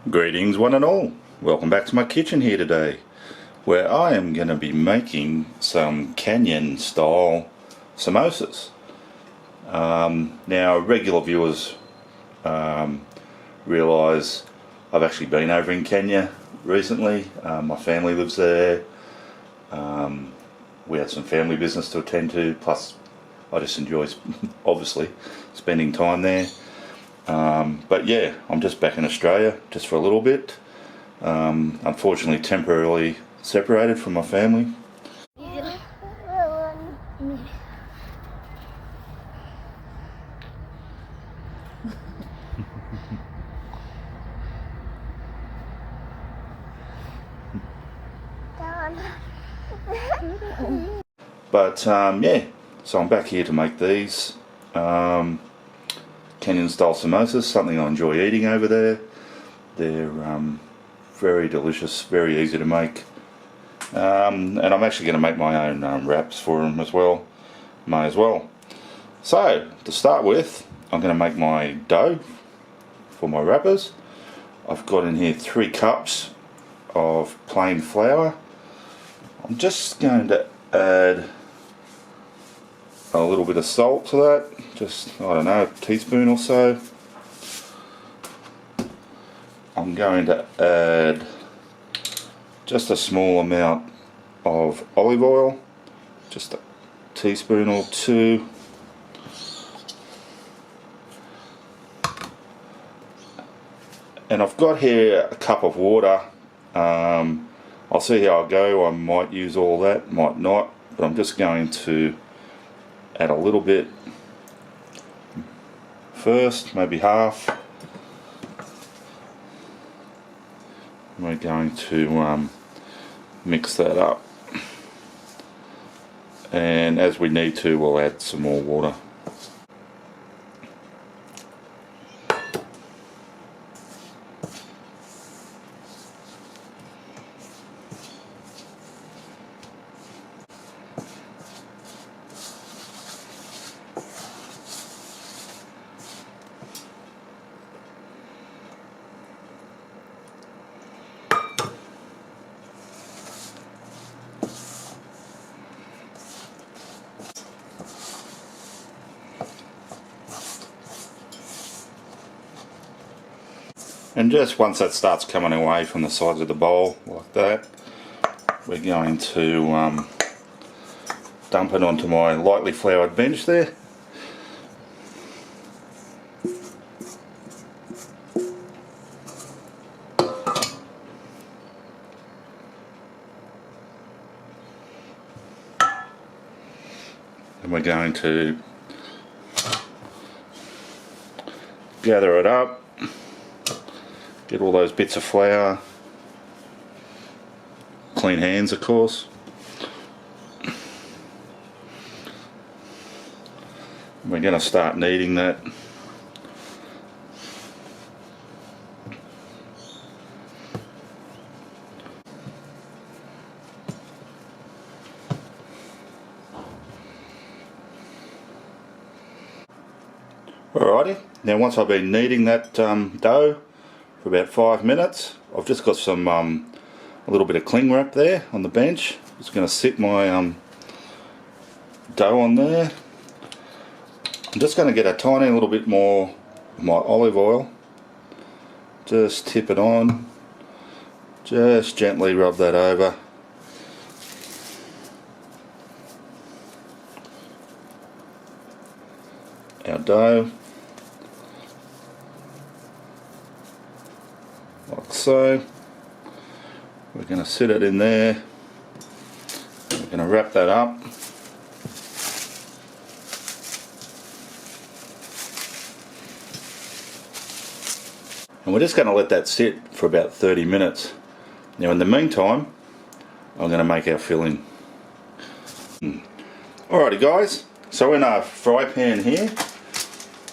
Greetings one and all, welcome back to my kitchen here today, where I am going to be making some Kenyan style samosas. Now regular viewers realise I've actually been over in Kenya recently. My family lives there. We had some family business to attend to, plus I just enjoy obviously spending time there. But yeah, I'm just back in Australia just for a little bit. Unfortunately temporarily separated from my family. But yeah, so I'm back here to make these Kenyan style samosas, something I enjoy eating over there. They're very delicious, very easy to make, and I'm actually going to make my own wraps for them as well. May as well. So to start with, I'm going to make my dough for my wrappers. I've got in here 3 cups of plain flour. I'm just going to add a little bit of salt to that, just, I don't know, a teaspoon or so. I'm going to add just a small amount of olive oil, just a teaspoon or 2. And I've got here a cup of water. I'll see how I go. I might use all that, might not, but I'm just going to add a little bit first, maybe half. We're going to mix that up, and as we need to, we'll add some more water. And just once that starts coming away from the sides of the bowl like that, we're going to dump it onto my lightly floured bench there. And we're going to gather it up. Get all those bits of flour, clean hands of course. We're going to start kneading that. Alrighty, now once I've been kneading that dough for about 5 minutes, I've just got some a little bit of cling wrap there on the bench. Just going to sit my dough on there. I'm just going to get a tiny little bit more of my olive oil, just tip it on, just gently rub that over. Our dough, like so. We're going to sit it in there. We're going to wrap that up. And we're just going to let that sit for about 30 minutes. Now in the meantime, I'm going to make our filling. Alrighty guys, so in a fry pan here,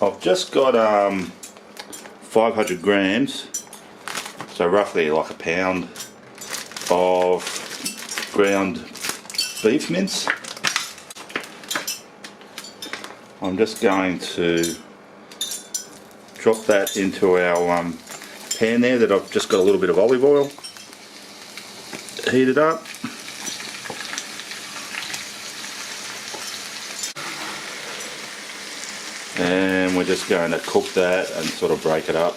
I've just got 500 grams, so roughly like a pound of ground beef mince. I'm just going to drop that into our pan there that I've just got a little bit of olive oil heated up. And we're just going to cook that and sort of break it up.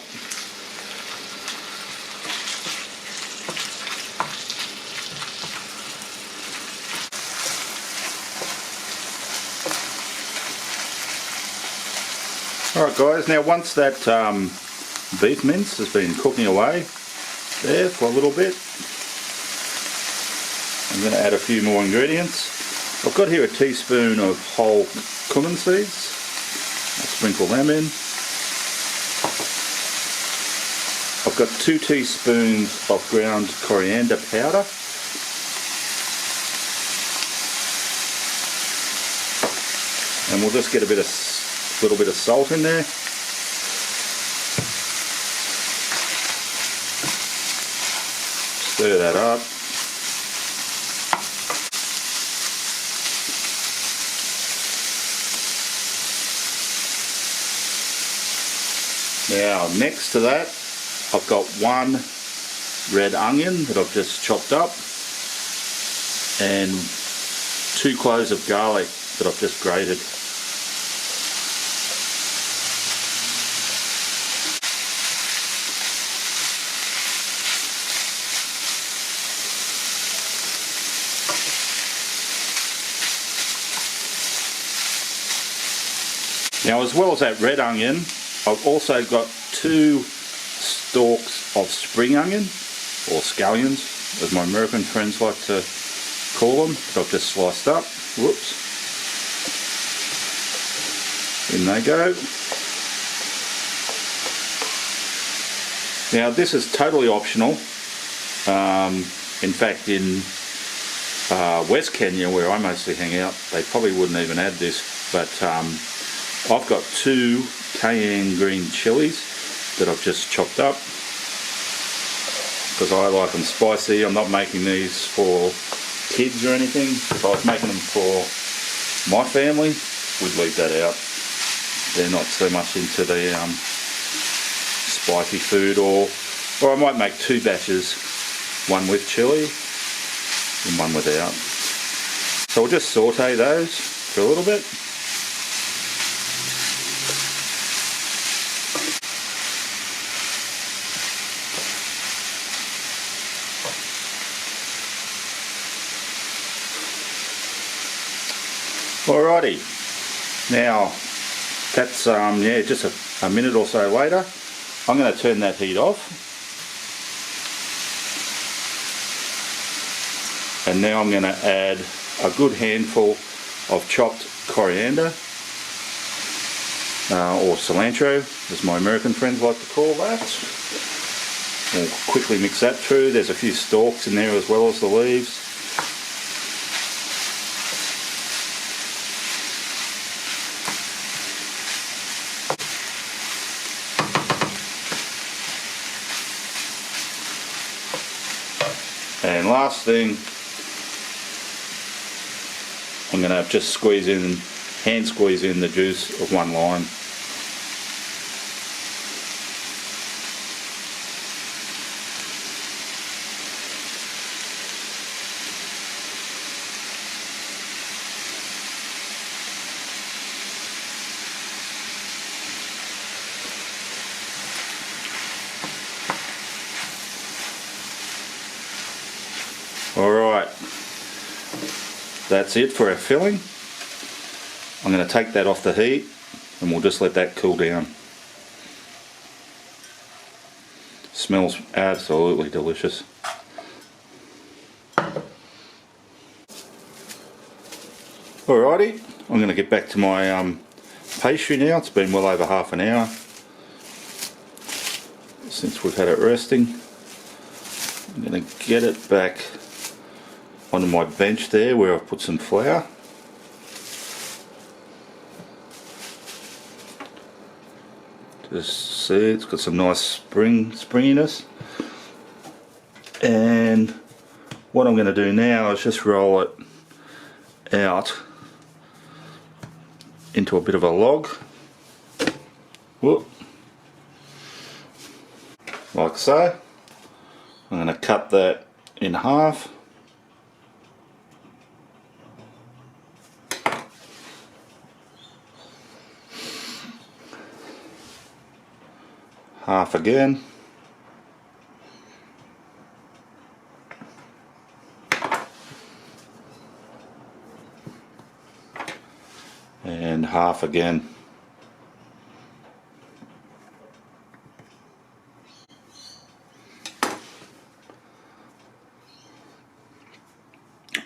Alright guys, now once that beef mince has been cooking away there for a little bit, I'm going to add a few more ingredients. I've got here a teaspoon of whole cumin seeds. I'll sprinkle them in. I've got 2 teaspoons of ground coriander powder. And we'll just get a little bit of salt in there. Stir that up. Now next to that I've got 1 red onion that I've just chopped up and 2 cloves of garlic that I've just grated. Now as well as that red onion, I've also got 2 stalks of spring onion, or scallions, as my American friends like to call them, that I've just sliced up. Whoops. In they go. Now this is totally optional. In fact, in West Kenya, where I mostly hang out, they probably wouldn't even add this, but I've got 2 cayenne green chilies that I've just chopped up because I like them spicy. I'm not making these for kids or anything. If I was making them for my family, we'd leave that out. They're not so much into the spicy food, or I might make 2 batches, one with chili and one without. So we'll just saute those for a little bit. Alrighty, now that's just a minute or so later. I'm going to turn that heat off, and now I'm going to add a good handful of chopped coriander, or cilantro, as my American friends like to call that. We'll quickly mix that through. There's a few stalks in there as well as the leaves. And last thing, I'm going to just hand squeeze in the juice of 1 lime. Alright, that's it for our filling. I'm going to take that off the heat and we'll just let that cool down. Smells absolutely delicious. Alrighty, I'm going to get back to my pastry now. It's been well over half an hour since we've had it resting. I'm going to get it back onto my bench there where I've put some flour. Just see, it's got some nice springiness. And what I'm going to do now is just roll it out into a bit of a log. Whoop. like so. I'm going to cut that in half. Half again. And half again.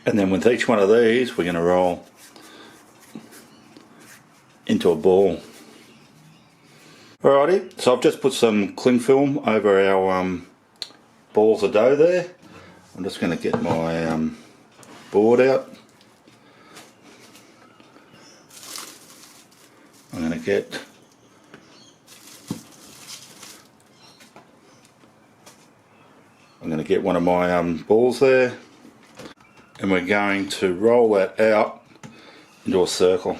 And then with each one of these we're going to roll into a ball. Alrighty, so I've just put some cling film over our balls of dough there. I'm just going to get my board out. I'm going to get one of my balls there, and we're going to roll that out into a circle.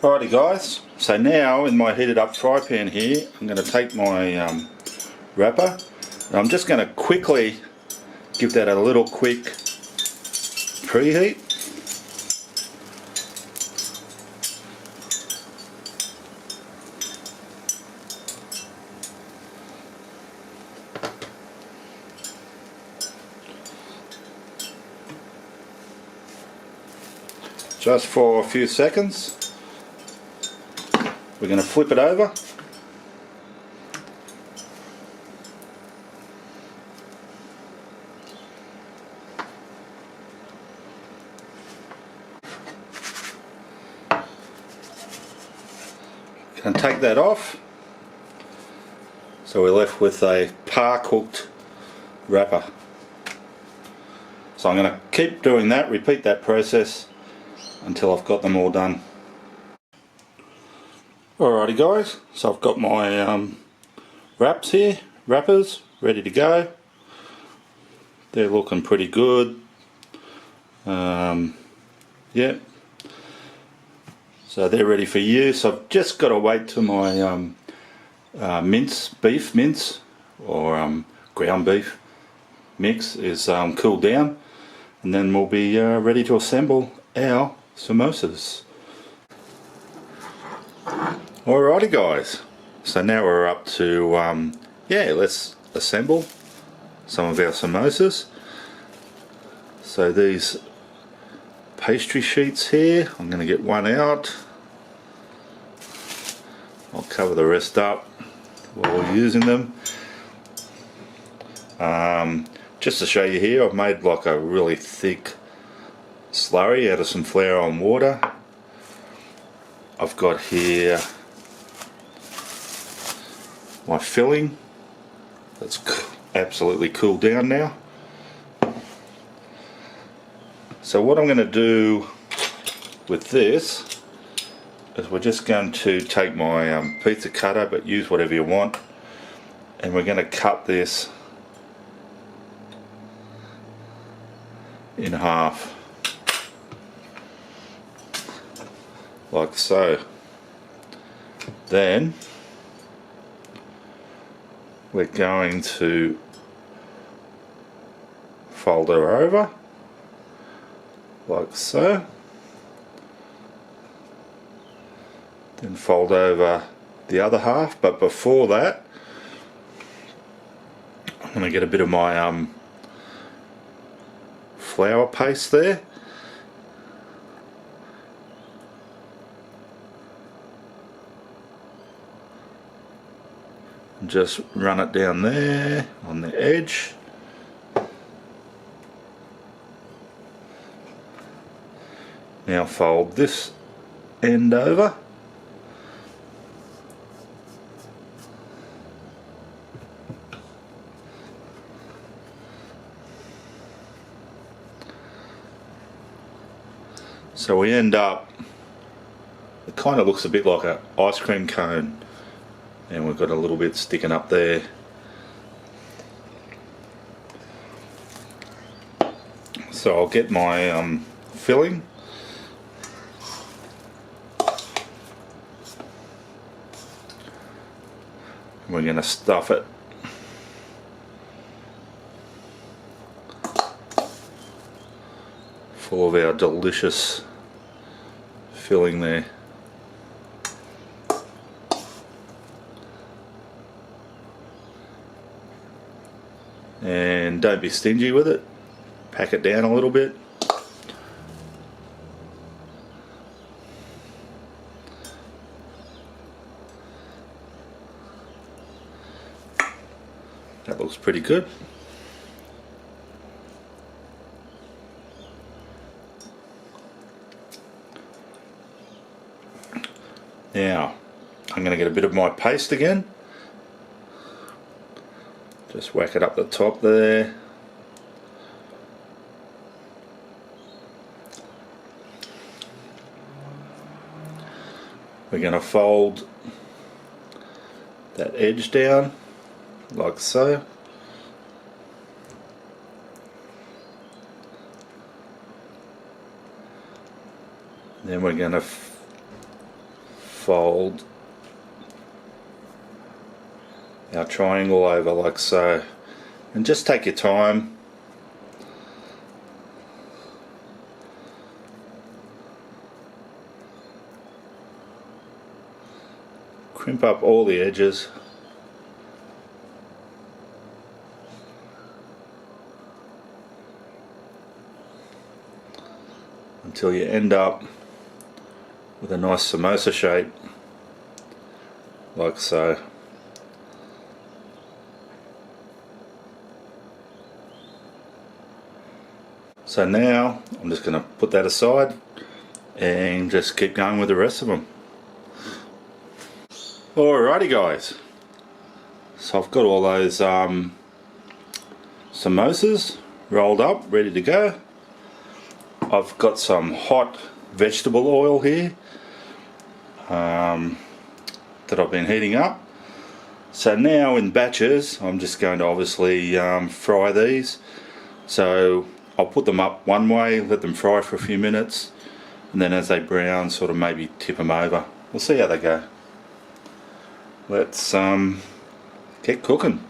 Alrighty guys, so now in my heated up fry pan here, I'm going to take my wrapper, and I'm just going to quickly give that a little quick preheat. Just for a few seconds. We're going to flip it over. Going to take that off. So we're left with a par cooked wrapper. So I'm going to keep doing that, repeat that process until I've got them all done. Alrighty guys, so I've got my wrappers ready to go. They're looking pretty good. Yeah, so they're ready for use. I've just got to wait till my beef mince or ground beef mix is cooled down, and then we'll be ready to assemble our samosas. Alrighty guys, so now we're up to yeah, let's assemble some of our samosas. So these pastry sheets here, I'm going to get one out. I'll cover the rest up while we're using them. Just to show you here, I've made like a really thick slurry out of some flour and water. I've got here my filling that's absolutely cooled down now. So what I'm going to do with this is we're just going to take my pizza cutter, but use whatever you want, and we're going to cut this in half like so. Then we're going to fold her over like so, then fold over the other half, but before that I'm going to get a bit of my flour paste there, and just run it down there on the edge. Now fold this end over. So we end up, it kind of looks a bit like an ice cream cone, and we've got a little bit sticking up there. So I'll get my filling. We're going to stuff it. Full of our delicious filling there. And don't be stingy with it. Pack it down a little bit. That looks pretty good. Now, I'm going to get a bit of my paste again. Just whack it up the top there. We're going to fold that edge down like so. Then we're going to fold our triangle over like so, and just take your time. Crimp up all the edges. Until you end up with a nice samosa shape, like so. So now I'm just going to put that aside and just keep going with the rest of them. Alrighty guys, so I've got all those samosas rolled up, ready to go. I've got some hot vegetable oil here that I've been heating up. So now in batches I'm just going to obviously fry these. So I'll put them up one way, let them fry for a few minutes, and then as they brown, sort of maybe tip them over. We'll see how they go. Let's get cooking.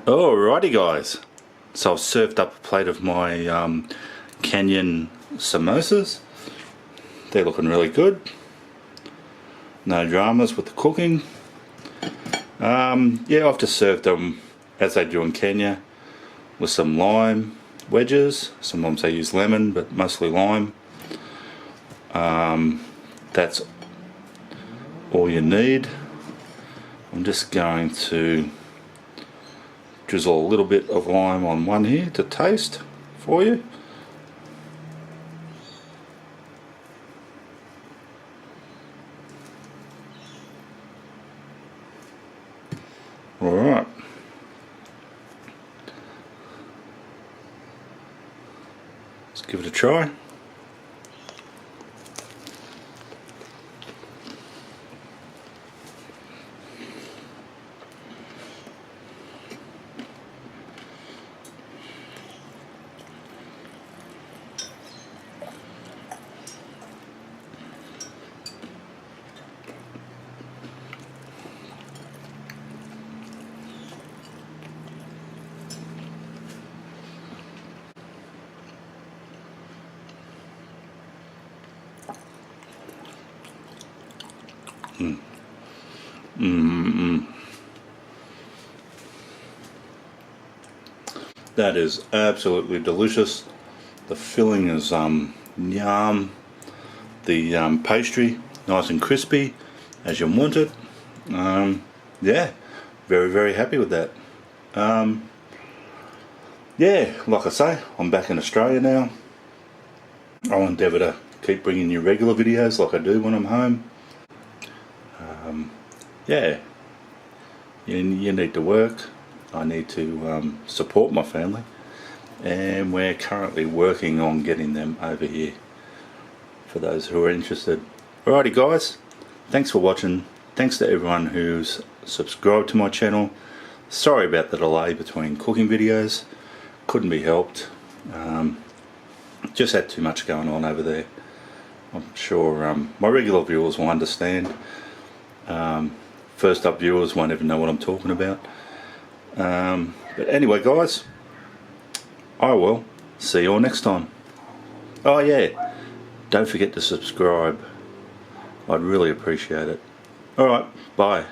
Alrighty guys, so I've served up a plate of my Kenyan samosas. They're looking really good. No dramas with the cooking. Yeah, I've just served them as they do in Kenya with some lime wedges. Sometimes they use lemon, but mostly lime. That's all you need. I'm just going to drizzle a little bit of lime on one here to taste for you. Alright. Let's give it a try. That is absolutely delicious. The filling is yum. The pastry nice and crispy as you want it. Yeah, very, very happy with that. Yeah, like I say, I'm back in Australia now. I'll endeavour to keep bringing you regular videos like I do when I'm home. Yeah, you need to work. I need to support my family, and we're currently working on getting them over here for those who are interested. Alrighty guys, thanks for watching. Thanks to everyone who's subscribed to my channel. Sorry about the delay between cooking videos, couldn't be helped. Just had too much going on over there. I'm sure my regular viewers will understand. First up viewers won't even know what I'm talking about. But anyway guys, I will see you all next time. Oh yeah, don't forget to subscribe. I'd really appreciate it. Alright, bye.